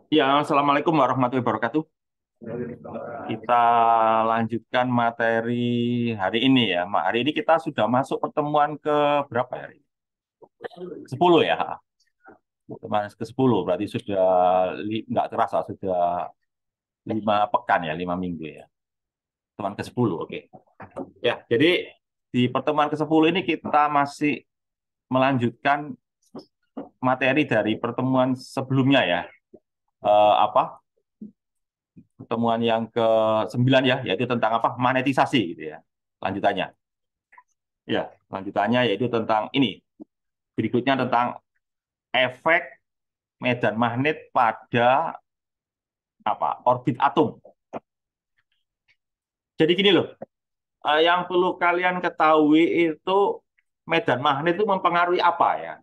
Ya, Assalamualaikum warahmatullahi wabarakatuh. Kita lanjutkan materi hari ini ya. Hari ini kita sudah masuk pertemuan ke berapa ya? 10 ya. Pertemuan ke 10 berarti sudah nggak terasa sudah 5 pekan ya, 5 minggu ya. Pertemuan ke 10, oke. Ya, jadi di pertemuan ke 10 ini kita masih melanjutkan materi dari pertemuan sebelumnya ya. Apa? Pertemuan yang ke-9 ya, yaitu tentang apa? Monetisasi gitu ya. Lanjutannya. Ya, lanjutannya yaitu tentang ini. Berikutnya tentang efek medan magnet pada apa? Orbit atom. Jadi gini loh, yang perlu kalian ketahui itu medan magnet itu mempengaruhi apa ya?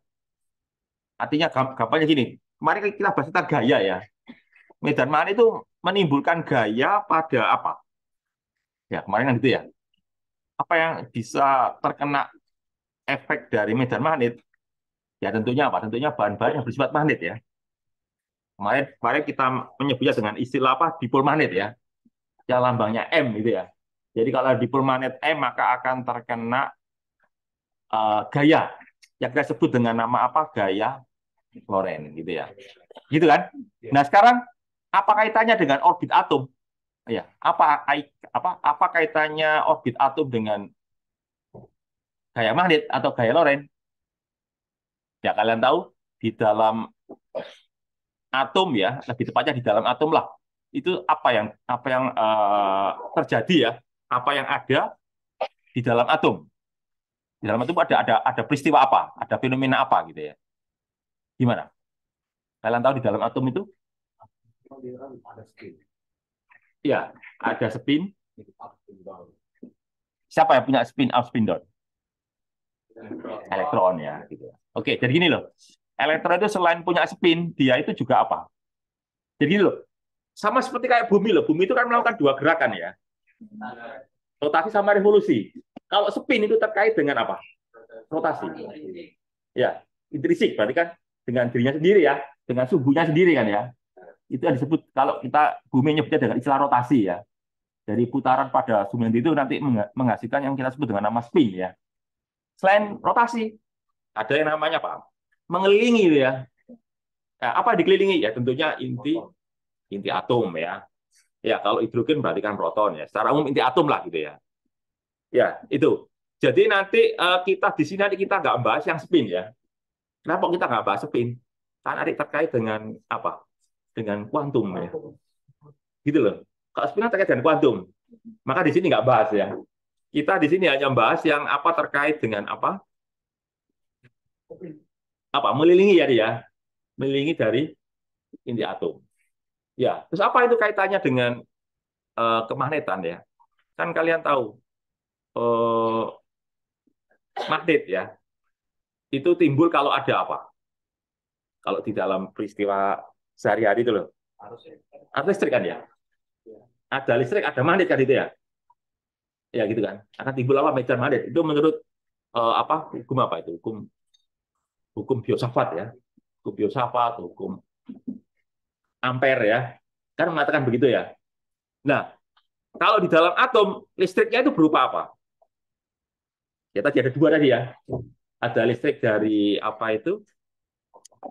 Artinya gampangnya gini. Kemarin kita bahas tentang gaya ya. Medan magnet itu menimbulkan gaya pada apa? Ya, kemarin kan gitu ya. Apa yang bisa terkena efek dari medan magnet? Ya tentunya apa? Tentunya bahan-bahan yang bersifat magnet ya. Kemarin kita menyebutnya dengan istilah apa? Dipol magnet ya. Yang lambangnya M gitu ya. Jadi kalau dipol magnet M maka akan terkena gaya yang kita sebut dengan nama apa? Gaya Lorentz gitu ya. Gitu kan? Nah, sekarang apa kaitannya dengan orbit atom? Ya, apa kaitannya orbit atom dengan gaya magnet atau gaya Lorentz? Ya kalian tahu di dalam atom ya, lebih tepatnya di dalam atom lah. Itu apa yang terjadi ya, apa yang ada di dalam atom. Di dalam atom ada peristiwa apa, ada fenomena apa gitu ya. Gimana? Kalian tahu di dalam atom itu? Ya, ada spin. Siapa yang punya spin up, spin down? Elektron ya, gitu. Oke, jadi gini loh. Elektron itu selain punya spin, dia itu juga apa? Jadi gini loh. Sama seperti kayak bumi loh. Bumi itu kan melakukan dua gerakan ya. Rotasi sama revolusi. Kalau spin itu terkait dengan apa? Rotasi. Ya, intrinsik berarti kan dengan dirinya sendiri ya, dengan suhunya sendiri kan ya. Itu yang disebut kalau kita bumi nyebutnya dengan istilah rotasi ya. Dari putaran pada suhu itu nanti menghasilkan yang kita sebut dengan nama spin ya. Selain rotasi, ada yang namanya apa? Mengelilingi itu ya. Nah, apa dikelilingi ya? Tentunya inti inti atom ya. Ya, kalau hidrogen berarti kan proton ya. Secara umum inti atom lah gitu ya. Ya, itu. Jadi nanti kita di sini nanti kita nggak bahas yang spin ya. Kenapa kita nggak bahas spin? Karena nanti terkait dengan apa? Dengan kuantum ya. Gitu loh. Kalau spin kan terkait dengan kuantum. Maka di sini nggak bahas ya. Kita di sini hanya bahas yang apa terkait dengan apa? Apa? Melilingi ya dia. Melilingi dari inti atom. Ya, terus apa itu kaitannya dengan kemagnetan ya? Kan kalian tahu eh, magnet ya. Itu timbul kalau ada apa? Kalau di dalam peristiwa sehari-hari itu loh. Arus listrik kan ya? Ada listrik, ada magnet kan itu ya? Ya gitu kan. Akan timbul apa? Medan magnet. Itu menurut apa? Hukum apa itu? Hukum hukum filsafat ya. Hukum filsafat, hukum ampere ya. Kan mengatakan begitu ya. Nah, kalau di dalam atom listriknya itu berupa apa? Ya tadi ada dua tadi ya. Ada listrik dari apa itu?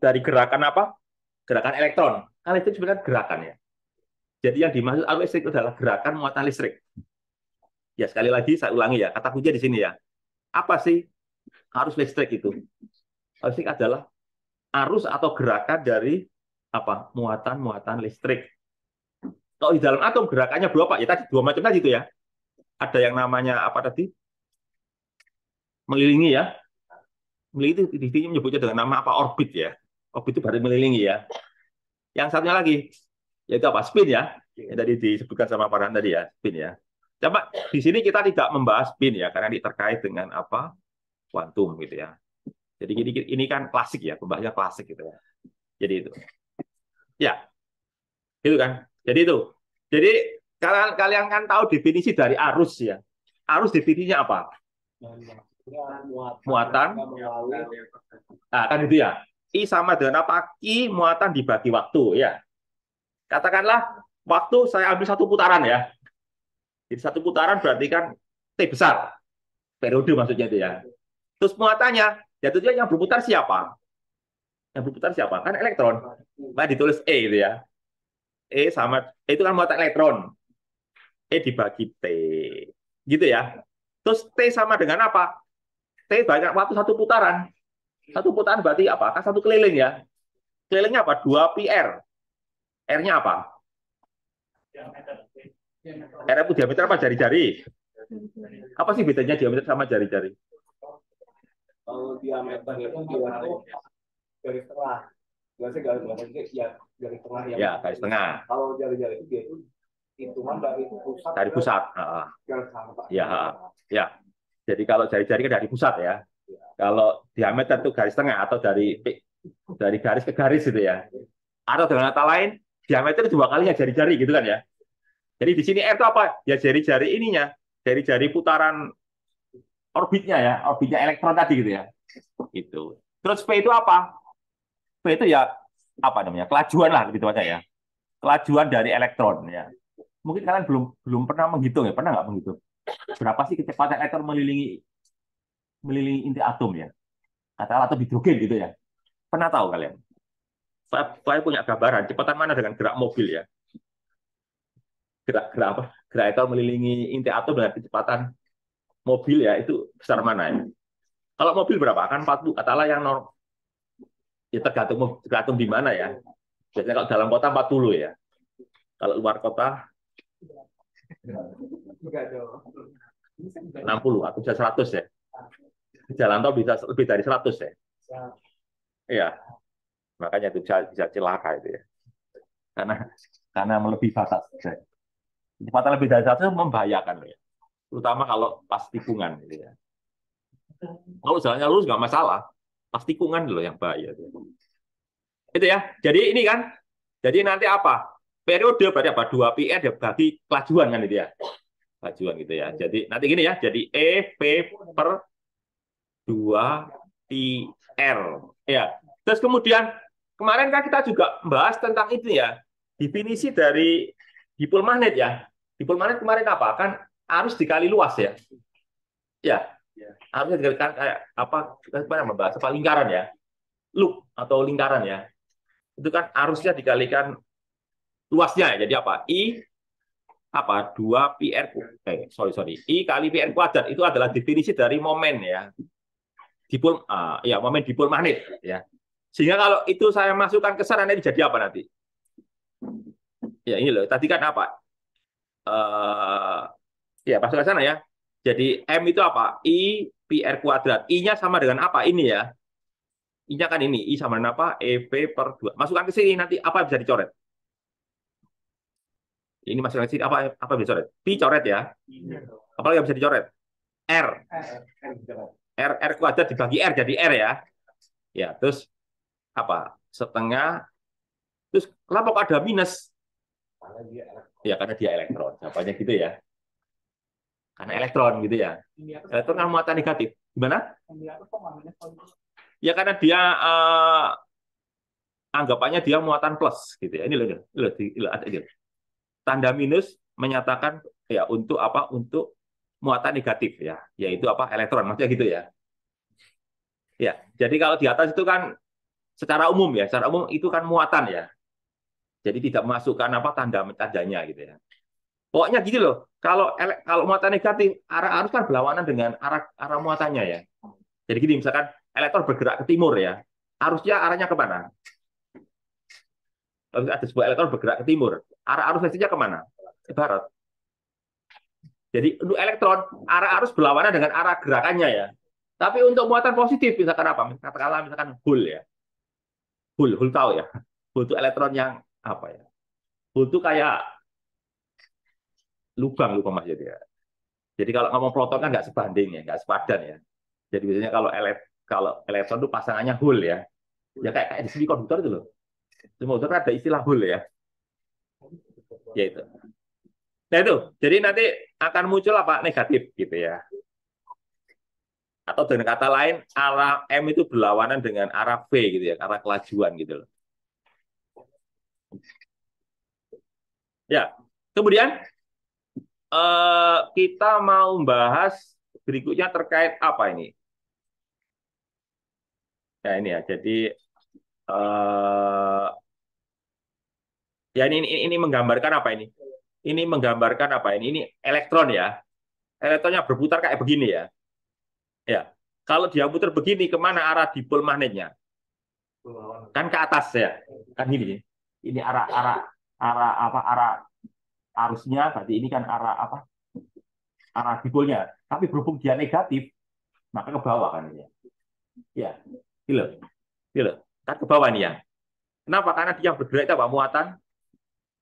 Dari gerakan apa? Gerakan elektron. Kan listrik sebenarnya gerakan ya. Jadi yang dimaksud arus listrik itu adalah gerakan muatan listrik. Ya sekali lagi saya ulangi ya, kata kunci di sini ya. Apa sih arus listrik itu? Arus listrik adalah arus atau gerakan dari apa? Muatan-muatan listrik. Kalau di dalam atom gerakannya berapa? Ya tadi dua macam tadi itu ya. Ada yang namanya apa tadi? Melilingi ya. Melilingi itu di sini menyebutnya dengan nama apa? Orbit ya. Orbit itu berarti melilingi ya. Yang satunya lagi yaitu apa? Spin ya. Yang tadi disebutkan sama Farhan tadi ya, spin ya. Coba di sini kita tidak membahas spin ya, karena ini terkait dengan apa? Kuantum gitu ya. Jadi ini kan klasik ya, pembahasannya klasik gitu ya. Jadi itu. Ya, itu kan. Jadi itu. Jadi kalian kalian kan tahu definisi dari arus ya. Arus definisinya apa? Muatan. Nah, kan itu ya. I sama dengan apa? I muatan dibagi waktu ya. Katakanlah waktu saya ambil satu putaran ya. Jadi satu putaran berarti kan T besar. Periode maksudnya itu ya. Terus muatannya, jatuhnya yang berputar siapa? Yang berputar siapa? Kan elektron. Nah, ditulis E itu ya. E sama, E itu kan muatan elektron. E dibagi T. Gitu ya. Terus T sama dengan apa? T banyak waktu satu putaran. Satu putaran berarti apa? Kan satu keliling ya. Kelilingnya apa? 2πr. R-nya apa? R itu diameter apa jari-jari? Apa sih bedanya diameter sama jari-jari? Kalau diameter itu garis tengah. Garisnya garis tengah yang. Ya, garis tengah. Kalau jari-jari itu dia itu hitungan dari pusat. Dari pusat. Ya, ya. Jadi kalau jari-jari kan dari pusat ya. Kalau diameter itu garis tengah atau dari garis ke garis gitu ya. Atau dengan kata lain, diameter dua kalinya jari-jari gitu kan ya. Jadi di sini R itu apa? Ya jari-jari ininya, jari-jari putaran orbitnya ya, orbitnya elektron tadi gitu ya. Itu. Terus P itu apa? P itu ya apa namanya? Kelajuan lah gitu aja ya. Kelajuan dari elektron ya. Mungkin kalian belum pernah menghitung ya, pernah nggak menghitung? Berapa sih kecepatan elektron mengelilingi inti atom ya? Katakanlah atom hidrogen gitu ya. Pernah tahu kalian? Saya punya gambaran kecepatan mana dengan gerak mobil ya. Gerak apa? Gerak elektron mengelilingi inti atom dengan kecepatan mobil ya, itu besar mana ya? Kalau mobil berapa? Kan 40, katakanlah yang normal. Ya tergantung di mana ya. Biasanya kalau dalam kota 40 ya. Kalau luar kota 60 atau bisa 100 ya. Jalan tol bisa lebih dari 100 ya. Iya, makanya itu bisa celaka itu ya. Karena melebihi batas. Kecepatan lebih dari 100 membahayakan ya. Terutama kalau pas tikungan gitu ya. Kalau jalannya lurus nggak masalah. Pas tikungan loh yang bahaya. Itu ya. Jadi ini kan. Jadi nanti apa? Periode berarti apa? 2πr dibagi kelajuan kan itu ya. Kelajuan gitu ya. Jadi nanti gini ya. Jadi E P per 2πr. Ya. Terus kemudian kemarin kan kita juga bahas tentang itu ya. Definisi dari dipol magnet ya. Dipol magnet kemarin apa? Kan arus dikali luas ya. Ya. Arusnya dikalikan kayak apa? Kita kemarin membahas apa lingkaran ya. Loop atau lingkaran ya. Itu kan arusnya dikalikan luasnya. Jadi apa? I apa 2πr sorry I kali πr kuadrat itu adalah definisi dari momen ya dipol ya momen dipol magnet ya. Sehingga kalau itu saya masukkan ke sana ini jadi apa nanti? Ya ini loh tadi kan apa? Ya masuk ke sana ya. Jadi M itu apa? I πr kuadrat. I-nya sama dengan apa? Ini ya. I-nya kan ini. I sama dengan apa? EV per 2. Masukkan ke sini nanti apa bisa dicoret? Ini masukkan ke sini apa bisa dicoret? Pi coret ya. Apalagi yang bisa dicoret? R. R kuadrat dibagi R jadi R ya. Ya, terus apa? Setengah. Terus kenapa kok ada minus? Ya karena dia elektron. Jawabannya gitu ya. Karena elektron gitu ya. Elektron kan muatan negatif. Gimana? Ya karena dia anggapannya dia muatan plus gitu ya. Ini loh ada ini. Tanda minus menyatakan ya untuk apa? Untuk muatan negatif ya, yaitu apa? Elektron maksudnya gitu ya. Ya, jadi kalau di atas itu kan secara umum ya, secara umum itu kan muatan ya. Jadi tidak memasukkan apa tandanya gitu ya. Pokoknya gitu loh. Kalau muatan negatif, arah arus kan berlawanan dengan arah muatannya ya. Jadi gini misalkan elektron bergerak ke timur ya. Arusnya arahnya kemana? Kalau ada sebuah elektron bergerak ke timur, arah arus listriknya kemana? Ke barat. Jadi untuk elektron, arah arus berlawanan dengan arah gerakannya ya. Tapi untuk muatan positif, misalkan apa? Katakanlah misalkan Hul ya. Hul tahu ya. Hul itu elektron yang apa ya? Hul itu kayak lubang mas jadi ya. Jadi kalau ngomong proton kan nggak sebanding ya, nggak sepadan ya. Jadi biasanya kalau elektron itu pasangannya Hul ya. Ya kayak di sini konduktor itu loh. Semua kan ada istilah Hul ya. Ya itu. Nah itu, jadi nanti akan muncul apa negatif gitu ya. Atau dengan kata lain, arah M itu berlawanan dengan arah V gitu ya, arah kelajuan gitu loh. Ya. Kemudian kita mau bahas berikutnya terkait apa ini? Ya ini ya. Jadi eh, ya ini menggambarkan apa ini? Ini menggambarkan apa ini? Ini elektron ya. Elektronnya berputar kayak begini ya. Ya. Kalau dia putar begini, kemana arah dipol magnetnya? Kan ke atas ya. Kan gini. Ini arah arah arah apa arah arusnya berarti ini kan arah apa? Arah dipolnya. Tapi berhubung dia negatif, maka ke bawah kan ini. Ya. Gitu. Gitu. Kan ke bawah nih ya. Kenapa? Karena dia bergerak itu apa? Muatan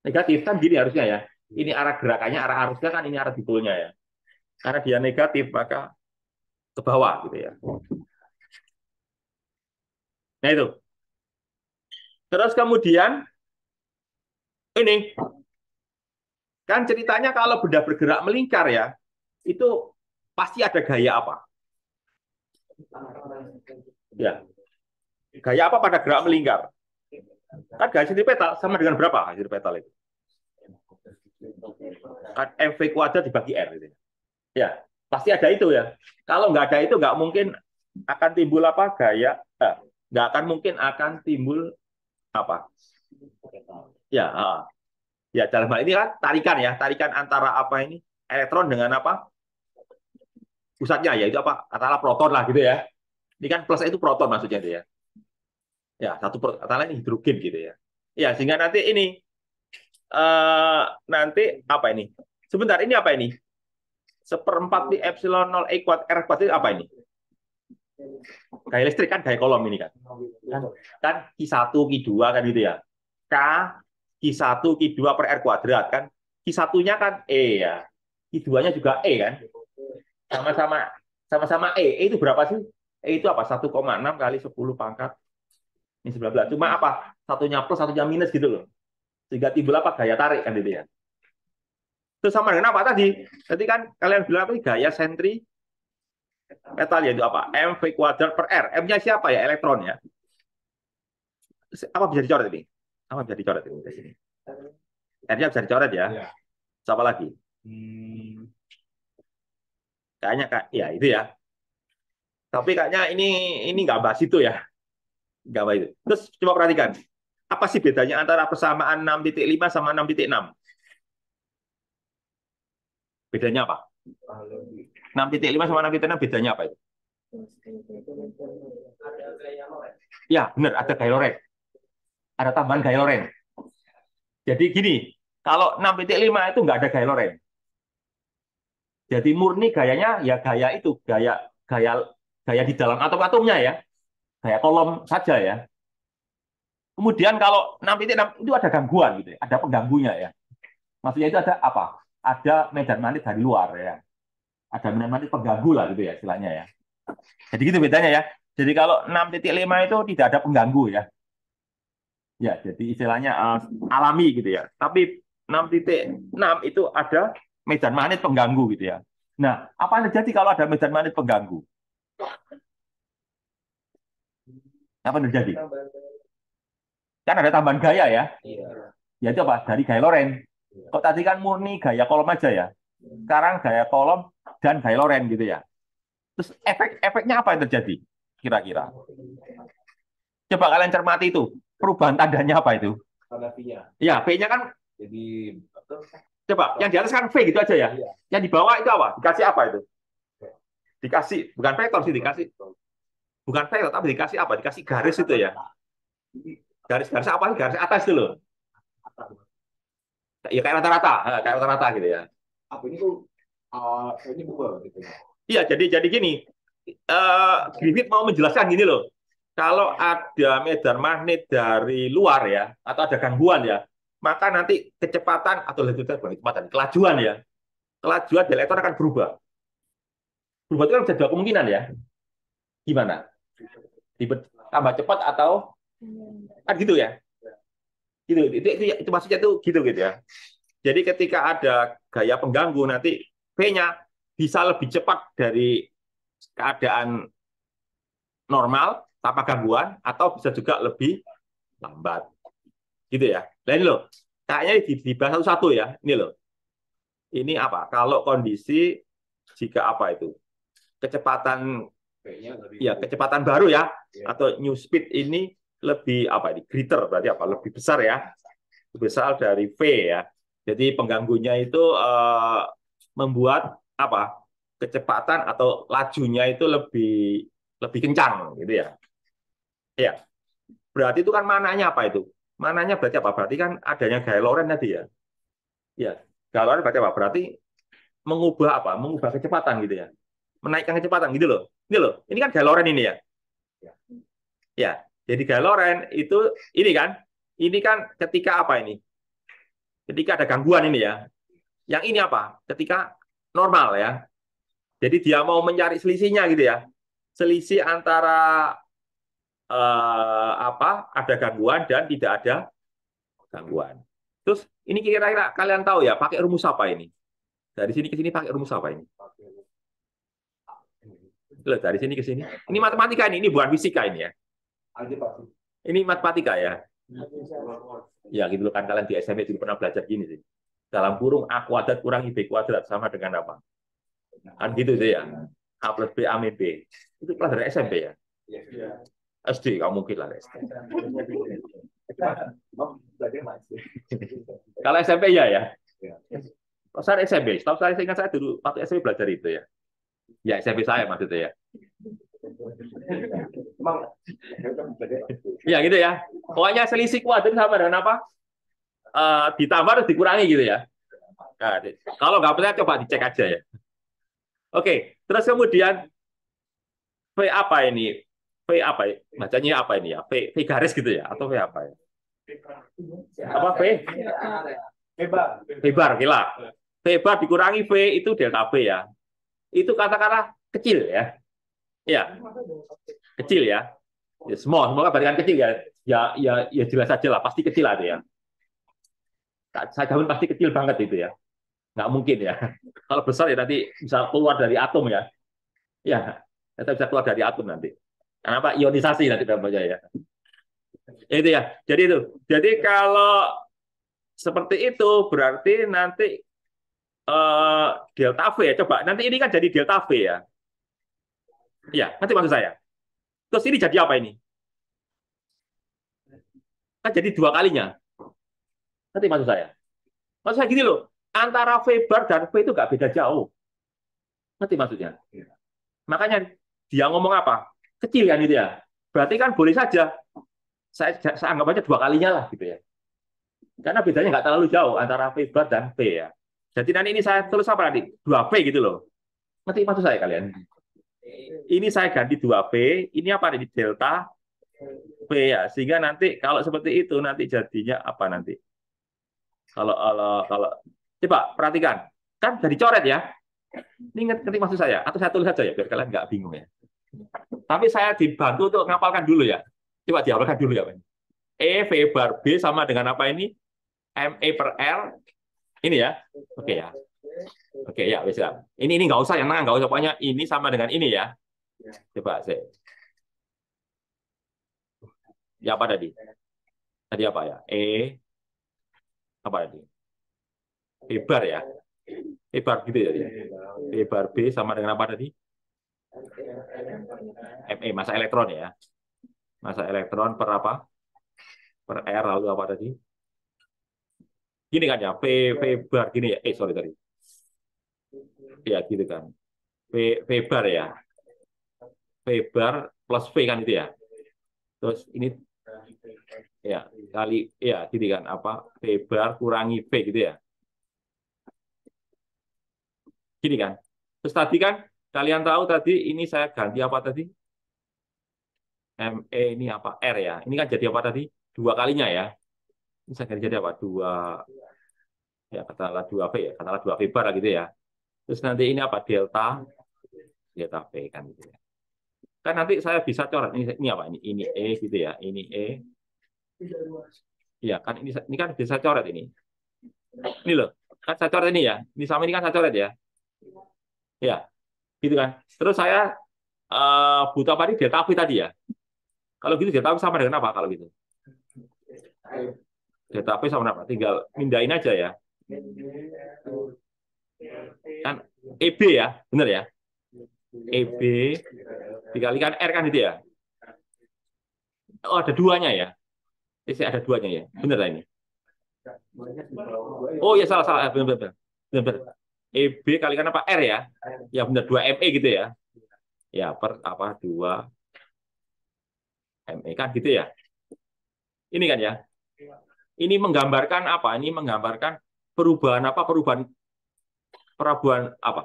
negatif kan gini harusnya ya. Ini arah gerakannya, arah arusnya kan ini arah dipolnya ya. Karena dia negatif, maka ke bawah gitu ya. Nah itu. Terus kemudian ini kan ceritanya kalau benda bergerak melingkar ya, itu pasti ada gaya apa? Ya, gaya apa pada gerak melingkar? Kan gaya sentripetal sama dengan berapa sentripetal itu? Kan mv kuadrat dibagi r gitu. Ya, pasti ada itu ya. Kalau nggak ada itu nggak mungkin akan timbul apa gaya? Nggak akan mungkin akan timbul apa? Ya, ya dalam hal ini kan tarikan ya, tarikan antara apa ini elektron dengan apa pusatnya ya itu apa antara proton lah gitu ya. Ini kan plus itu proton maksudnya itu ya. Ya satu antara ini hidrogen gitu ya. Ya sehingga nanti ini nanti apa ini? Sebentar ini apa ini? Seperempat di epsilon 0 e kuadrat r kuadrat itu apa ini? Gaya listrik kan gaya kolom ini kan. Kan Q1 Q2 kan gitu ya. K Q1 Q2 per r kuadrat kan. Q1-nya kan E ya. Q2-nya juga E kan. Sama-sama sama-sama E. E itu berapa sih? E itu apa? 1,6 kali 10 pangkat ini 19. Cuma apa? Satunya plus, satunya minus gitu loh. Sehingga timbul apa? Gaya tarik kan gitu ya. Itu sama dengan apa tadi? Tadi kan kalian bilang apa? Gaya sentri metal yaitu apa? mv kuadrat per r. M-nya siapa ya? Elektron ya. Apa bisa dicoret ini? Apa bisa dicoret ini? R-nya bisa dicoret ya. Siapa lagi? Kayaknya ya itu ya. Tapi kayaknya ini nggak bahas itu ya. Nggak bahas itu. Terus coba perhatikan. Apa sih bedanya antara persamaan 6,5 sama 6,6? Bedanya apa? 6,5 sama 6,6 bedanya apa itu? Ya, benar, ada gaya Lorentz. Ada tambahan gaya Lorentz. Jadi gini, kalau 6,5 itu nggak ada gaya Lorentz. Jadi murni gayanya ya gaya itu, gaya gaya gaya di dalam atom-atomnya ya. Gaya kolom saja ya. Kemudian kalau 6,6 itu ada gangguan gitu ya, ada pengganggunya ya. Maksudnya itu ada apa? Ada medan magnet dari luar ya. Ada medan magnet pengganggu lah gitu ya istilahnya ya. Jadi gitu bedanya ya. Jadi kalau 6,5 itu tidak ada pengganggu ya. Ya, jadi istilahnya alami gitu ya. Tapi 6,6 itu ada medan magnet pengganggu gitu ya. Nah, apa yang terjadi kalau ada medan magnet pengganggu? Apa yang terjadi? Kan ada tambahan gaya ya. Yaitu apa? Dari gaya Lorentz. Kok tadi kan murni gaya kolom aja ya. Sekarang gaya kolom dan gaya Lorentz gitu ya. Terus efeknya apa yang terjadi? Kira-kira. Coba kalian cermati itu. Perubahan tandanya apa itu? Tanda V-nya. Ya, V-nya kan Jadi coba yang di atas kan V gitu aja ya. Yang di bawah itu apa? Dikasih apa itu? Dikasih bukan vektor sih dikasih. Bukan vektor tapi dikasih apa? Dikasih garis itu ya. Garis-garis apa? Garis atas itu loh. Ya kayak rata-rata gitu ya. apa ini tuh ini berubah gitu. Iya, jadi gini. Griffith mau menjelaskan gini loh. Kalau ada medan magnet dari luar ya, atau ada gangguan ya, maka nanti kecepatan atau kecepatan, kelajuan ya, kelajuan dari elektron akan berubah. Berubah itu kan bisa dua kemungkinan ya. Gimana? Tambah cepat atau kan gitu ya? Gitu. Itu maksudnya tuh gitu ya. Jadi ketika ada gaya pengganggu nanti V-nya bisa lebih cepat dari keadaan normal tanpa gangguan atau bisa juga lebih lambat. Gitu ya. Lain loh. kayaknya dibahas satu-satu ya. Ini loh. Ini apa? Kalau kondisi jika apa itu? Kecepatan ya, kecepatan baru ya atau new speed ini lebih apa ini? Greater berarti apa? Lebih besar ya. Lebih besar dari V ya. Jadi pengganggunya itu membuat apa? Kecepatan atau lajunya itu lebih lebih kencang gitu ya. Ya. Berarti itu kan mananya apa itu? Mananya berarti apa? Berarti kan adanya gaya Lorentz tadi ya. Ya. Gaya Lorentz berarti apa? Berarti mengubah apa? Mengubah kecepatan gitu ya. Menaikkan kecepatan gitu loh. Ini loh. Ini kan gaya Lorentz ini ya. Ya. Jadi gaya Lorentz itu ini kan. Ini kan ketika apa ini? Ketika ada gangguan ini ya. Yang ini apa? Ketika normal ya. Jadi dia mau mencari selisihnya gitu ya. Selisih antara apa? Ada gangguan dan tidak ada gangguan. Terus ini kira-kira kalian tahu ya, pakai rumus apa ini? Dari sini ke sini pakai rumus apa ini? Loh, dari sini ke sini. Ini matematika ini bukan fisika ini ya. Ini matematika ya. Ya gitu kan kalian di SMP juga pernah belajar gini sih. Dalam kurung A kuadrat kurangi B kuadrat sama dengan apa? Kan gitu itu ya. A plus B A min B. Itu pelajaran SMP ya. SD kamu mungkin lah SD. Kalau SMP ya. Kalau saya SMP, setahu saya ingat saya dulu waktu SMP belajar itu ya. Ya SMP saya maksudnya ya. Ya gitu ya. Pokoknya selisih kuadrat sama dengan apa? Ditambah harus dikurangi gitu ya. Nah, kalau nggak percaya coba dicek aja ya. Oke, terus kemudian V apa ini? V apa ya? Bacanya apa ini ya? V garis gitu ya? Atau V apa ya? Apa V? V bar, gila. V bar dikurangi V itu delta V ya. Itu katakanlah kecil ya. Ya, kecil ya. Ya small, semoga barisan kecil ya. Ya jelas saja lah, pasti kecil ada ya. Saya jawab pasti kecil banget itu ya. Nggak mungkin ya. Kalau besar ya nanti bisa keluar dari atom ya. Ya, kita bisa keluar dari atom nanti. Kenapa? Ionisasi nanti namanya ya. Itu ya. Jadi itu. Jadi kalau seperti itu berarti nanti delta V ya. Coba nanti ini kan jadi delta V ya. Ya, nanti maksud saya. Terus ini jadi apa ini? Kan jadi dua kalinya. Nanti maksud saya. Maksud saya gini loh. Antara V bar dan V itu nggak beda jauh. Nanti maksudnya. Makanya dia ngomong apa? Kecil kan itu ya. Berarti kan boleh saja. Saya anggap aja dua kalinya lah gitu ya. Karena bedanya nggak terlalu jauh antara V bar dan V ya. Jadi nanti ini saya tulis apa nanti? 2V gitu loh. Nanti maksud saya kalian. Ini saya ganti 2V, ini apa nih? Delta V ya. Sehingga nanti kalau seperti itu nanti jadinya apa nanti? Kalau coba perhatikan. Kan jadi coret ya. Ini ngerti maksud saya atau saya tulis saja ya biar kalian nggak bingung ya. Tapi saya dibantu untuk ngapalkan dulu ya. Coba dihafalkan dulu ya. E V bar B sama dengan apa ini? ME per R. Ini ya. Oke ya. Oke ya, wis lah. Ini nggak usah yang nggak usah, pokoknya ini sama dengan ini ya. Coba saya. Ya apa tadi? Tadi apa ya? Apa tadi? E bar ya. E bar gitu ya. E bar B sama dengan apa tadi? ME massa elektron ya. Massa elektron per apa? Per R lalu apa tadi? Gini kan ya, V bar gini ya. Sorry tadi. Ya gitu kan. V bar ya. V bar plus V kan itu ya. Terus ini ya kali ya gitu kan apa? V bar kurangi V gitu ya. Gini kan. Terus tadi kan kalian tahu tadi ini saya ganti apa tadi? ME ini apa? R ya. Ini kan jadi apa tadi? Dua kalinya ya. Ini saya ganti jadi apa? Ya katakanlah 2V ya. Katakanlah 2V bar gitu ya. Terus nanti ini apa? Delta V kan gitu ya. Kan nanti saya bisa coret ini apa? Ini E gitu ya. Ini E. Iya kan ini kan bisa coret ini. Ini loh. Kan saya coret ini ya. Ini sama ini kan saya coret ya. Ya, gitu kan. Terus saya butuh apa nih delta V tadi ya. Kalau gitu delta V sama dengan apa kalau gitu? Delta P sama apa? Tinggal pindahin aja ya. Kan EB ya, benar ya? EB dikalikan R kan itu ya? Oh, ada duanya ya? Ada duanya ya? Benar lah ini? Oh ya salah salah benar benar benar benar. EB kalikan apa R ya? Ya benar 2 ME gitu ya? Ya per apa 2 ME kan gitu ya? Ini kan ya? Ini menggambarkan apa? Ini menggambarkan perubahan apa?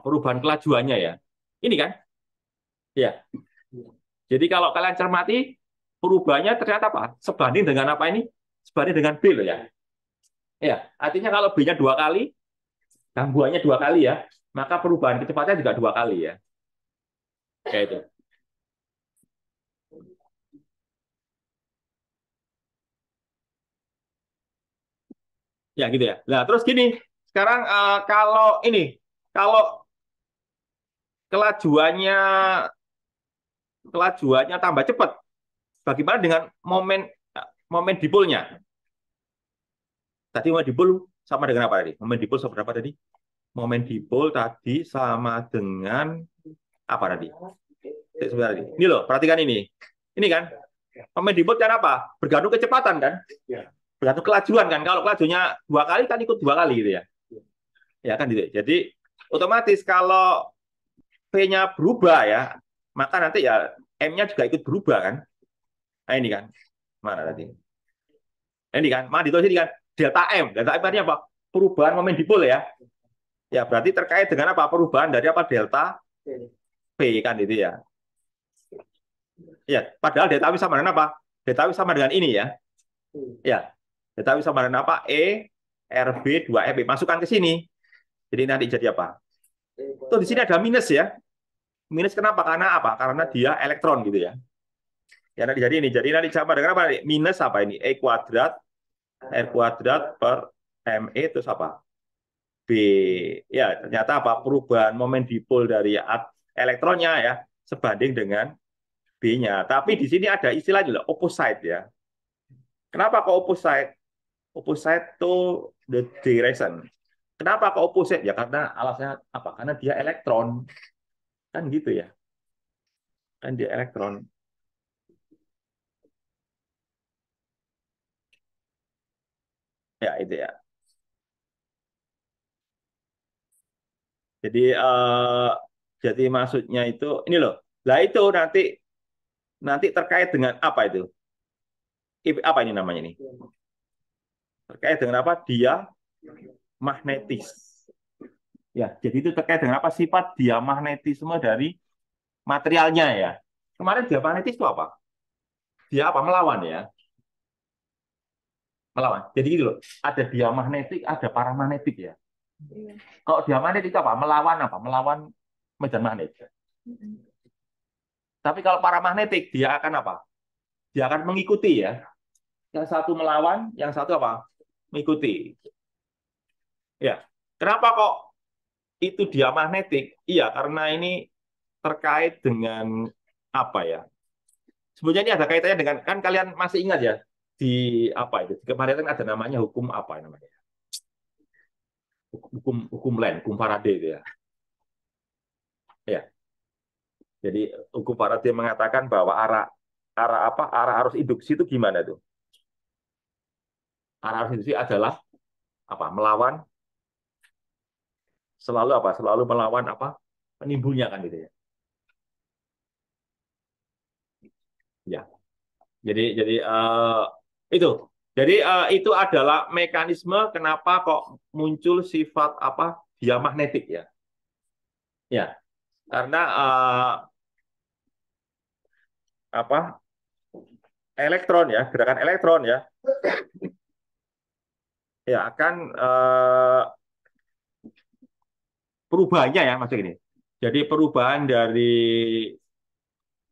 Perubahan kelajuannya ya. Ini kan? Ya. Jadi kalau kalian cermati perubahannya ternyata apa? Sebanding dengan apa ini? Sebanding dengan B loh ya. Ya, artinya kalau B-nya 2 kali, gangguannya 2 kali ya, maka perubahan kecepatannya juga 2 kali ya. Kayak itu. Ya gitu ya. Nah, terus gini, sekarang kalau kelajuannya kelajuannya tambah cepat, bagaimana dengan momen momen dipolnya? Tadi momen dipol sama dengan apa tadi? Momen dipol sama berapa tadi? Momen dipol tadi sama dengan apa tadi? Sebentar ini. Ini loh, perhatikan ini. Ini kan, momen dipol kan apa? Bergantung kecepatan kan? Bergantung kelajuan kan. Kalau kelajuannya 2 kali kan ikut 2 kali gitu ya. Ya kan gitu. Jadi otomatis kalau V-nya berubah ya, maka nanti ya M-nya juga ikut berubah kan. Nah ini kan. Mana tadi? Ini kan, mana ditulis ini kan delta M. Delta M artinya apa? Perubahan momen dipol ya. Ya berarti terkait dengan apa? Perubahan dari apa? Delta P kan itu ya. Ya, padahal delta W sama dengan apa? Delta W sama dengan ini ya. Ya, delta W sama dengan apa? RB 2FB. Masukkan ke sini. Jadi nanti jadi apa? Tuh di sini ada minus ya. Minus kenapa? Karena apa? Karena dia elektron gitu ya. Ya nanti jadi ini. Jadi nanti sama dengan apa? Minus apa ini? E kuadrat R kuadrat per ME terus apa? B. Ya, ternyata apa? Perubahan momen dipol dari elektronnya ya sebanding dengan B-nya. Tapi di sini ada istilah juga opposite ya. Kenapa kok opposite? Opposite to the direction. Kenapa kok opposite? Ya karena alasnya apa? Karena dia elektron. Kan gitu ya. Kan dia elektron. Ya itu ya. Jadi maksudnya itu ini loh. Lah itu nanti nanti terkait dengan apa itu? Apa ini namanya ini? Terkait dengan apa? Dia magnetis. Ya, jadi itu terkait dengan apa sifat dia magnetisme dari materialnya ya. Kemarin dia magnetis itu apa? Dia apa? Melawan ya. Melawan. Jadi gitu loh. Ada dia magnetik, ada paramagnetik ya. Kalau dia magnetik itu apa? Melawan apa? Melawan medan magnet. Tapi kalau paramagnetik dia akan apa? Dia akan mengikuti ya. Yang satu melawan, yang satu apa? Mengikuti. Ya. Kenapa kok itu dia magnetik? Iya, karena ini terkait dengan apa ya? Sebenarnya ini ada kaitannya dengan kan kalian masih ingat ya di apa itu? Kemarin kan ada namanya hukum apa namanya? Hukum Lenz, hukum Faraday itu ya. Ya. Jadi hukum Faraday mengatakan bahwa arah arah apa? Arah arus induksi itu gimana tuh? Arah arus induksi adalah apa? Selalu melawan apa? Penimbulnya kan gitu ya. Ya. Jadi itu. Jadi itu adalah mekanisme kenapa kok muncul sifat apa? Dia magnetik ya. Ya, karena apa? Elektron ya, gerakan elektron ya. Ya akan perubahannya ya maksud ini. Jadi perubahan dari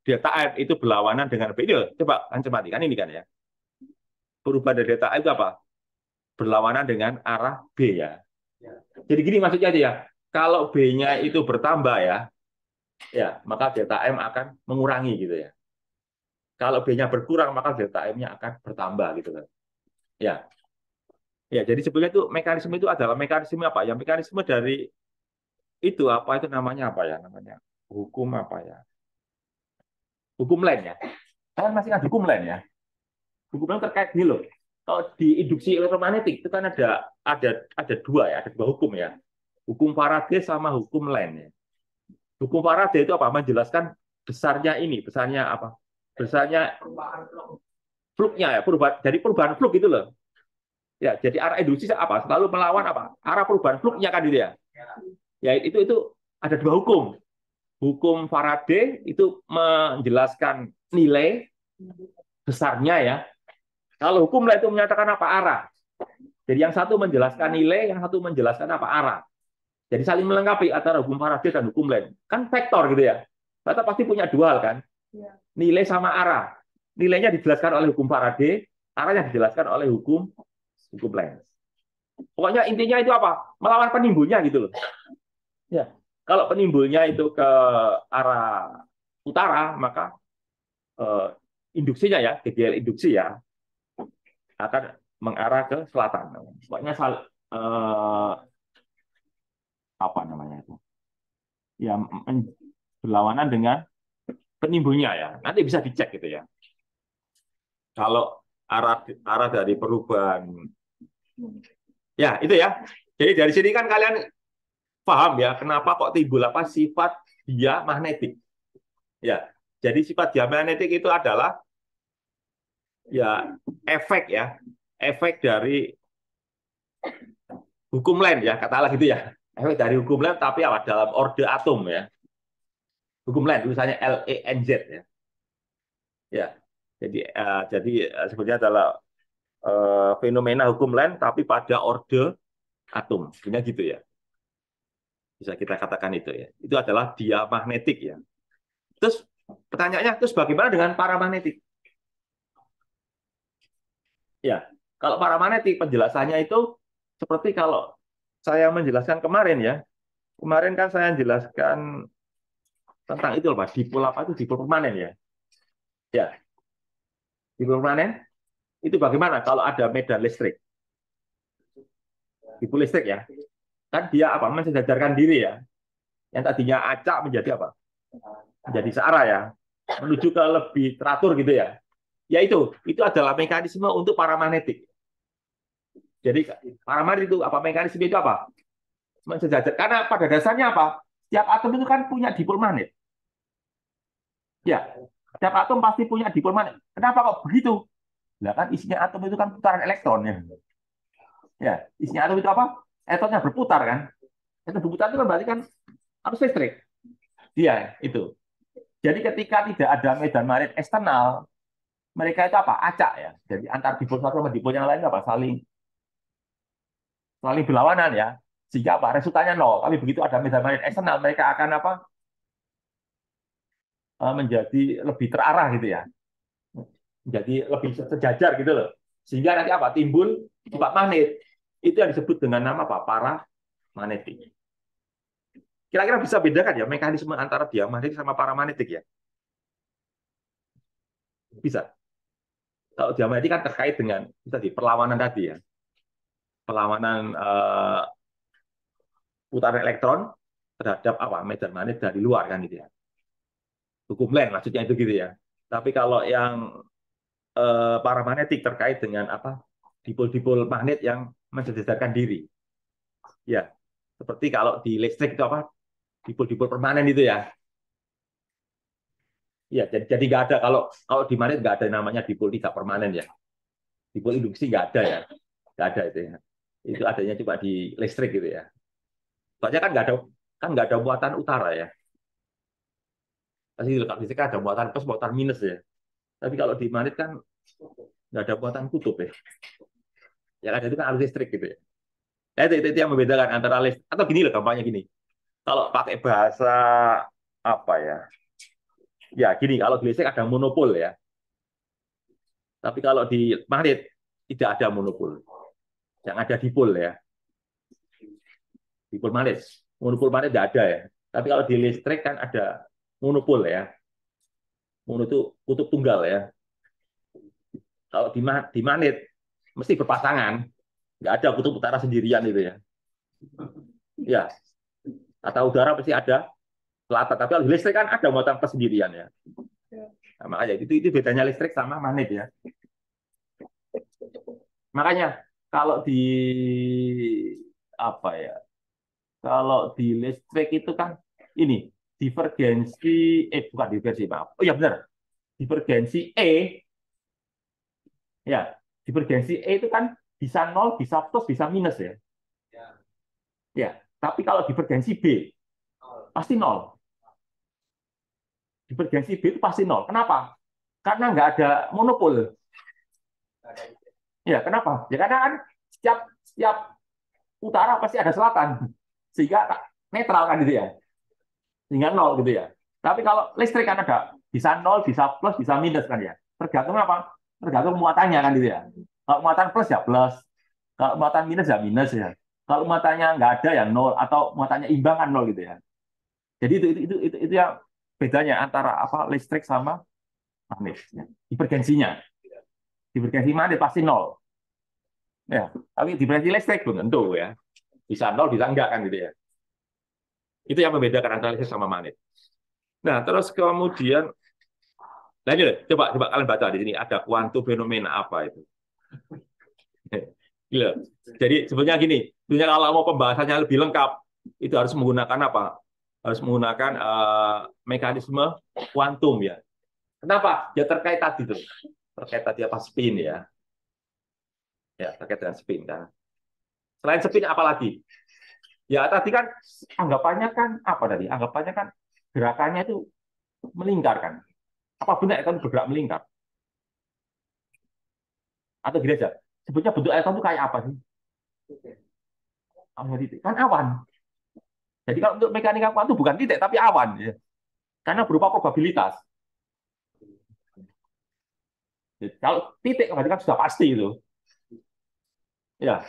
delta F itu berlawanan dengan B. Ini loh, coba kan cermati kan ini kan ya. Perubahan dari delta F itu apa? Berlawanan dengan arah B ya. Jadi gini maksudnya aja ya. Kalau B-nya itu bertambah ya maka delta M akan mengurangi gitu ya. Kalau B-nya berkurang maka delta M-nya akan bertambah gitu kan. Ya. Ya, jadi sebenarnya itu mekanisme itu adalah mekanisme apa? Ya, mekanisme dari itu apa itu namanya apa ya namanya? Hukum apa ya? Hukum lain ya. Kan masih kan hukum lain ya. Hukum lain terkait gini loh. Kalau di induksi elektromagnetik itu kan ada dua ya, ada dua hukum ya. Hukum Faraday sama hukum lain ya. Hukum Faraday itu apa? Menjelaskan besarnya ini, besarnya apa? Besarnya fluknya ya, perubahan. Jadi perubahan fluk itu loh. Ya, jadi arah induksi apa? Selalu melawan apa? Arah perubahan fluknya kan gitu ya. Ya itu ada dua hukum. Hukum Faraday itu menjelaskan nilai besarnya ya. Kalau hukum lain itu menyatakan apa? Arah. Jadi yang satu menjelaskan nilai, yang satu menjelaskan apa? Arah. Jadi saling melengkapi antara hukum Faraday dan hukum lain. Kan vektor gitu ya. Kita pasti punya dua hal kan? Nilai sama arah. Nilainya dijelaskan oleh hukum Faraday, arahnya dijelaskan oleh hukum lain. Pokoknya intinya itu apa? Melawan penimbulnya gitu loh. Ya. Kalau penimbulnya itu ke arah utara, maka eh, induksinya ya, GGL induksi ya, akan mengarah ke selatan. Pokoknya apa namanya itu? Ya berlawanan dengan penimbulnya ya. Nanti bisa dicek gitu ya. Kalau arah arah dari perubahan ya itu ya. Jadi dari sini kan kalian paham ya kenapa kok timbul apa sifat dia magnetik. Ya. Jadi sifat dia magnetik itu adalah ya efek ya. Efek dari hukum lain ya, katakanlah gitu ya. Efek dari hukum lain tapi apa dalam orde atom ya. Hukum lain tulisannya LENZ ya. Ya. Jadi sebenarnya adalah fenomena hukum lain tapi pada orde atom. Sebenarnya gitu ya. Bisa kita katakan itu ya. Itu adalah diamagnetik ya. Terus pertanyaannya terus bagaimana dengan paramagnetik? Ya, kalau paramagnetik penjelasannya itu seperti kalau saya menjelaskan kemarin ya. Kemarin kan saya jelaskan tentang itu loh, Pak. Dipol apa itu dipol permanen ya. Ya, dipol permanen itu bagaimana kalau ada medan listrik? Dipol listrik ya. Kan dia apa? Mensejajarkan diri ya. Yang tadinya acak menjadi apa? Menjadi searah ya. Menuju ke lebih teratur gitu ya. Ya itu adalah mekanisme untuk paramagnetik. Jadi paramagnetik itu apa mekanisme itu apa? Mensejajar. Karena pada dasarnya apa? Setiap atom itu kan punya dipol magnet. Ya, setiap atom pasti punya dipol magnet. Kenapa kok begitu? Nah kan isinya atom itu kan putaran elektronnya. Ya, isinya atom itu apa? Elektronnya berputar kan? Itu berputar itu kan berarti kan arus listrik. Iya, itu. Jadi ketika tidak ada medan magnet eksternal, mereka itu apa? Acak ya. Jadi antar dipol satu sama dipol yang lain apa? Saling berlawanan ya. Sehingga apa? Resultannya nol. Tapi begitu ada medan magnet eksternal, mereka akan apa? Menjadi lebih terarah gitu ya. Menjadi lebih sejajar gitu loh. Sehingga nanti apa? Timbul sifat magnet. Itu yang disebut dengan nama apa? Paramagnetik. Kira-kira bisa bedakan ya mekanisme antara diamagnetik sama paramagnetik ya? Bisa. Kalau diamagnetik kan terkait dengan tadi perlawanan tadi ya. Perlawanan putaran elektron terhadap apa? Medan magnet dari luar kan gitu ya. Hukum Land maksudnya itu gitu ya. Tapi kalau yang paramagnetik terkait dengan apa? Dipol-dipol magnet yang mensejajarkan diri. Ya, seperti kalau di listrik itu apa? Dipol-dipol permanen itu ya. Ya, jadi nggak ada kalau di magnet nggak ada namanya dipol tidak permanen ya. Dipol induksi nggak ada ya, nggak ada itu ya. Itu adanya cuma di listrik gitu ya. Soalnya kan nggak ada muatan utara ya. Pasti kalau listrik kan ada muatan plus, muatan minus ya. Tapi kalau di magnet kan nggak ada muatan kutub ya. Yang ada itu kan arus listrik gitu ya. Nah, itu yang membedakan antara listrik atau gini loh gampangnya gini. Kalau pakai bahasa apa ya? Ya gini, kalau di listrik ada monopol ya. Tapi kalau di magnet tidak ada monopol. Yang ada dipol ya. Dipol magnet. Monopol magnet tidak ada ya. Tapi kalau di listrik kan ada monopol ya. Mono itu kutub tunggal ya. Kalau di magnet mesti berpasangan. Nggak ada kutub utara sendirian itu ya. Ya, tata udara pasti ada selatan, tapi kalau listrik kan ada muatan plus sendirian ya. Nah, makanya itu bedanya listrik sama magnet ya. Makanya kalau di apa ya? Kalau di listrik itu kan ini divergensi bukan divergensi maaf. Oh ya benar. Divergensi ya. Divergensi itu kan bisa nol, bisa plus, bisa minus ya. Ya. Tapi kalau divergensi B pasti nol. Divergensi B itu pasti nol. Kenapa? Karena nggak ada monopol. Ya, kenapa? Ya karena kan setiap setiap utara pasti ada selatan. Sehingga netral kan gitu ya. Sehingga nol gitu ya. Tapi kalau listrik kan ada bisa nol, bisa plus, bisa minus kan ya. Tergantung apa? Tergantung muatannya kan gitu ya. Kalau muatan plus ya plus. Kalau muatan minus ya minus ya. Kalau muatannya nggak ada ya nol atau muatannya imbang kan nol gitu ya. Jadi itu yang bedanya antara apa listrik sama magnet. Ya. Divergensinya. Divergensi magnet pasti nol. Ya, tapi divergensi listrik belum tentu ya. Bisa nol, bisa enggak kan gitu ya. Itu yang membedakan antara listrik sama magnet. Nah, terus kemudian, nah ini loh, coba coba kalian baca di sini ada kuantum fenomena apa itu. Gila. Jadi sebenarnya gini, sebenarnya kalau mau pembahasannya lebih lengkap, itu harus menggunakan apa? Harus menggunakan mekanisme kuantum ya. Kenapa? Ya terkait tadi tuh, terkait tadi apa spin ya terkait dengan spin kan. Selain spin apa lagi? Ya tadi kan anggapannya kan apa tadi? Anggapannya kan gerakannya itu melingkar kan. Apa benar elektron bergerak melingkar? Atau gini aja, sebetulnya bentuk elektron itu kayak apa sih? Titik. Kan awan. Jadi kalau untuk mekanika kuantum itu bukan titik, tapi awan. Ya. Karena berupa probabilitas. Jadi, kalau titik berarti kan sudah pasti itu. Ya,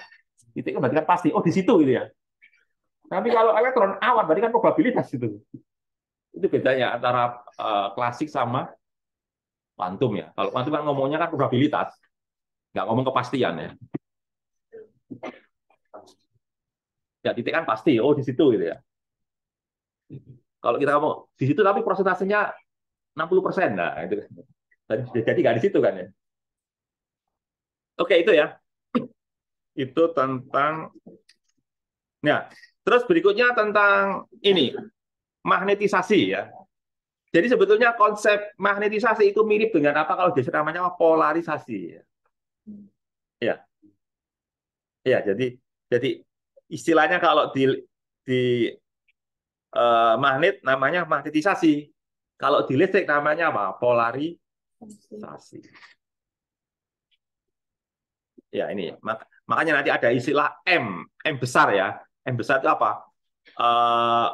titik berarti kan pasti. Oh, di situ gitu ya. Tapi kalau elektron awan berarti kan probabilitas itu. Itu bedanya antara klasik sama kuantum ya. Kalau kuantum kan ngomongnya kan probabilitas, nggak ngomong kepastian ya. Ya titik kan pasti. Oh, di situ gitu ya. Kalau kita ngomong di situ tapi prosentasenya 60%. Nah, itu jadi nggak di situ kan ya. Oke, itu ya. Itu tentang ya. Terus berikutnya tentang ini, magnetisasi ya. Jadi sebetulnya konsep magnetisasi itu mirip dengan apa kalau biasa namanya polarisasi ya. Ya, ya jadi istilahnya kalau di magnet namanya magnetisasi. Kalau di listrik namanya apa? Polarisasi. Ya ini makanya nanti ada istilah M besar ya. M besar itu apa? Eh,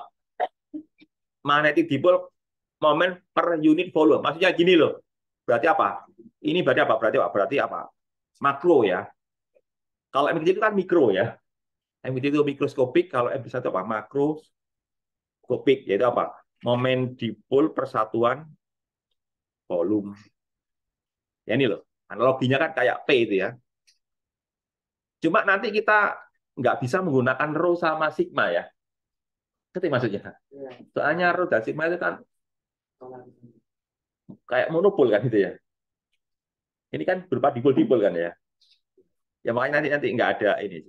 magnetic dipole moment per unit volume. Maksudnya gini loh. Berarti apa? Ini berarti apa? Berarti apa? Berarti apa? Makro ya. Kalau M kecil itu kan mikro ya. M kecil itu mikroskopik. Kalau M besar itu apa? Makroskopik. Yaitu apa? Momen dipole persatuan volume. Ya ini loh. Analoginya kan kayak P itu ya. Cuma nanti kita nggak bisa menggunakan rho sama sigma ya. Ngerti maksudnya? Soalnya rho dan sigma itu kan kayak monopol kan gitu ya. Ini kan berupa dipol-dipol kan ya. Ya makanya nanti nanti nggak ada ini.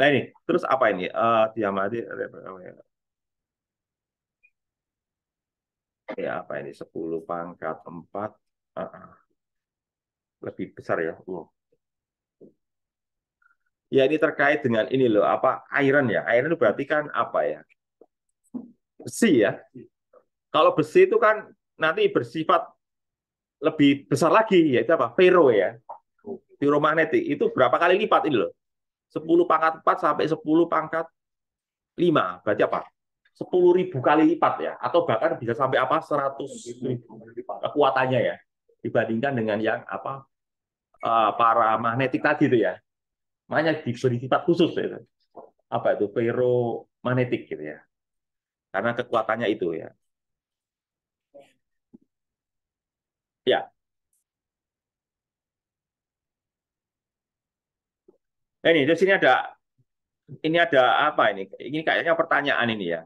Nah ini, terus apa ini? Diamati, ya apa ini? 10⁴ lebih besar ya. Ya ini terkait dengan ini loh, apa iron ya? Iron itu berarti kan apa ya? Besi ya. Kalau besi itu kan nanti bersifat lebih besar lagi, yaitu apa? Ferro ya. Ferromagnetik itu berapa kali lipat ini loh? 10⁴ sampai 10⁵ berarti apa? 10.000 kali lipat ya, atau bahkan bisa sampai apa 100.000 kekuatannya ya, dibandingkan dengan yang apa para magnetik tadi itu ya. Makanya diberi sifat khusus ya. Apa itu ferromagnetik gitu ya, karena kekuatannya itu ya. Ya, Di sini ada apa ini? Ini kayaknya pertanyaan ini ya.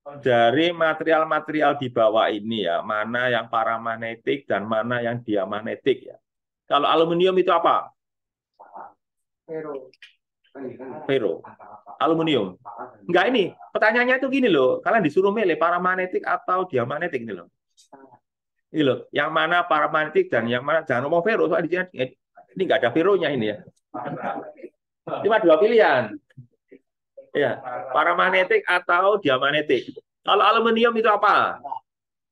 Dari material-material di bawah ini ya, mana yang paramagnetik dan mana yang diamagnetik ya. Kalau aluminium itu apa? Pero Ferro. Aluminium. Enggak ini. Pertanyaannya itu gini loh. Kalian disuruh milih paramagnetik atau diamagnetik ini loh. Ini loh. Yang mana paramagnetik dan yang mana jangan ngomong ferro. Soalnya di sini ini enggak ada ferronya ini ya. Cuma dua pilihan. Ya, paramagnetik atau diamagnetik. Kalau aluminium itu apa?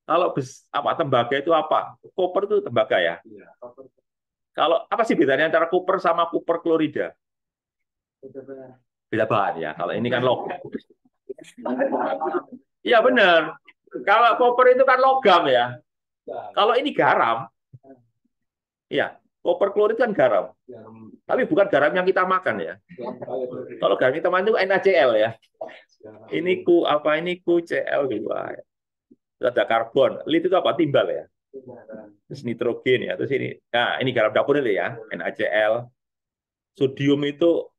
Kalau apa tembaga itu apa? Koper itu tembaga ya. Kalau apa sih bedanya antara koper sama koper klorida? Beda bahan ya. Kalau ini kan logam. Iya benar. Kalau koper itu kan logam ya. Kalau ini garam, ya. Koper klorid kan garam. Tapi bukan garam yang kita makan ya. Kalau garam kita makan itu NaCl ya. Ini apa ini QCl2. Ada karbon. Lid itu apa? Timbal ya. Terus nitrogen ya. Terus ini. Nah, ini garam dapur itu ya. NaCl. Sodium itu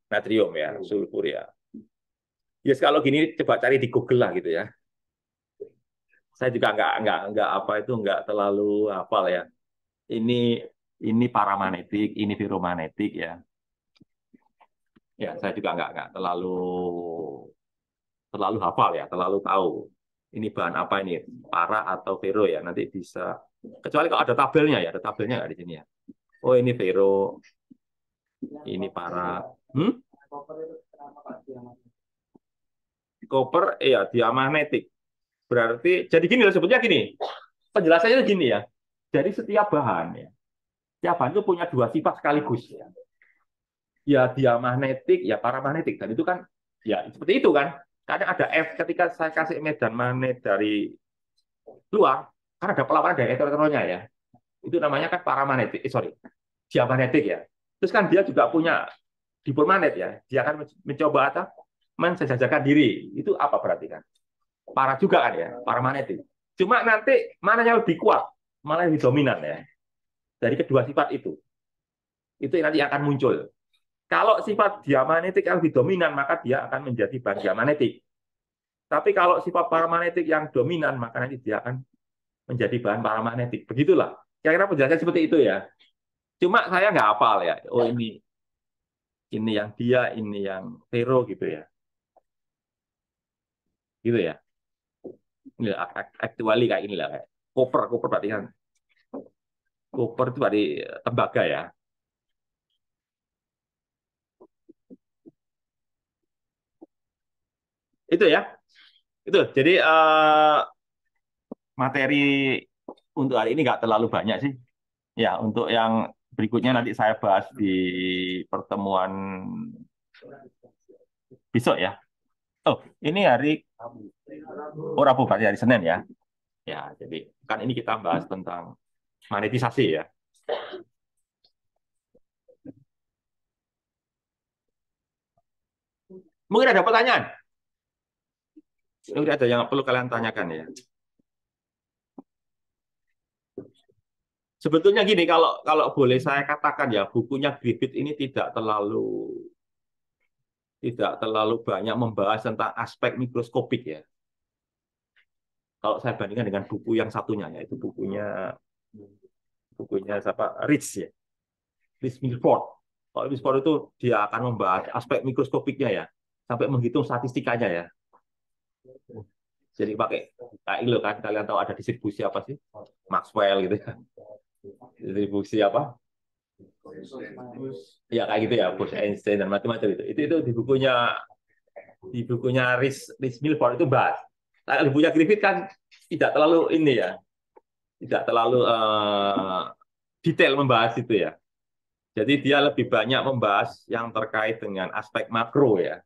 natrium ya, sulfur ya. Yes, kalau gini coba cari di Google lah gitu ya. Saya juga nggak apa itu nggak terlalu hafal ya. Ini paramagnetik, ini ferromagnetik ya. Ya, saya juga nggak terlalu hafal ya, terlalu tahu. Ini bahan apa ini? Para atau ferro ya. Nanti bisa. Kecuali kalau ada tabelnya ya, ada tabelnya nggak di sini ya. Oh, ini ferro, ini para. Koper, ya, diamagnetik. Berarti, jadi gini loh, sebetulnya gini. Penjelasannya gini ya. Dari setiap bahan ya. Setiap bahan itu punya dua sifat sekaligus ya. Ya diamagnetik, ya paramagnetik. Dan itu kan, ya seperti itu kan. Kadang ada F ketika saya kasih medan magnet dari luar, kan ada perlawanan dari elektronnya ya. Itu namanya kan paramagnetik, sorry, diamagnetik ya. Terus kan dia juga punya dipol magnet ya. Dia akan mencoba atau mensejajarkan diri. Itu apa berarti kan? Para juga kan ya, paramagnetik. Cuma nanti mana yang lebih kuat, mana yang lebih dominan ya. Dari kedua sifat itu nanti akan muncul. Kalau sifat diamagnetik yang lebih dominan, maka dia akan menjadi bahan diamagnetik. Tapi kalau sifat paramagnetik yang dominan, maka nanti dia akan menjadi bahan paramagnetik. Begitulah. Kira-kira penjelasan seperti itu ya. Cuma saya nggak hafal ya. Oh ini yang dia, ini yang ferro gitu ya. Gitu ya. Ini actually kayak inilah kayak koper berarti kan. Koper itu berarti tembaga ya. Itu ya. Itu. Jadi materi untuk hari ini nggak terlalu banyak sih. Ya, untuk yang berikutnya nanti saya bahas di pertemuan besok ya. Oh, ini hari Rabu berarti hari Senin ya. Ya, jadi kan ini kita bahas tentang monetisasi ya. Mungkin ada pertanyaan? Mungkin ada yang perlu kalian tanyakan ya. Sebetulnya gini, kalau boleh saya katakan ya, bukunya Griffith ini tidak terlalu banyak membahas tentang aspek mikroskopik ya. Kalau saya bandingkan dengan buku yang satunya, yaitu bukunya siapa? Rich ya, Rich Milford. Kalau Milford itu dia akan membahas aspek mikroskopiknya ya, sampai menghitung statistikanya ya. Jadi pakai kayak itu kan, kalian tahu ada distribusi apa sih? Maxwell gitu ya. Distribusi apa? Ya kayak gitu ya, Bose Einstein dan macam-macam itu. Itu di bukunya Rich Milford itu bahas. Nah, di bukunya Griffith kan tidak terlalu ini ya, tidak terlalu detail membahas itu ya. Jadi dia lebih banyak membahas yang terkait dengan aspek makro ya,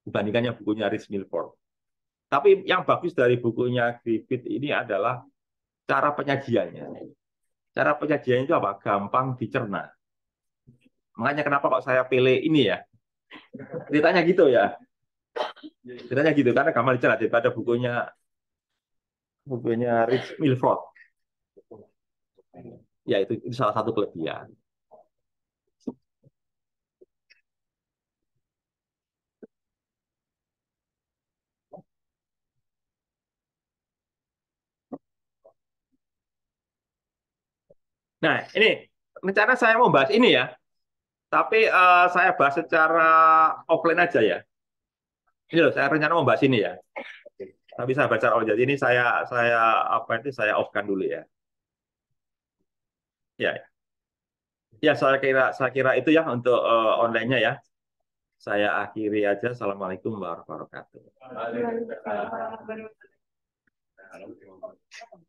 dibandingkannya bukunya Rich Milford. Tapi yang bagus dari bukunya Griffith ini adalah cara penyajiannya. Cara penyajiannya itu apa? Gampang dicerna. Makanya kenapa kok saya pilih ini ya? Ceritanya gitu ya. Ceritanya gitu karena gampang dicerna daripada bukunya Rich Milford. Ya itu salah satu kelebihan. Nah, ini rencana saya mau bahas ini ya, tapi saya bahas secara offline aja ya. Ini loh, saya rencana mau bahas ini ya. Tapi saya baca oh jadi ini saya apa itu saya off-kan dulu ya. Ya, ya saya kira itu ya untuk online-nya ya. Saya akhiri aja. Assalamualaikum warahmatullahi wabarakatuh. Waalaikumsalam warahmatullahi wabarakatuh.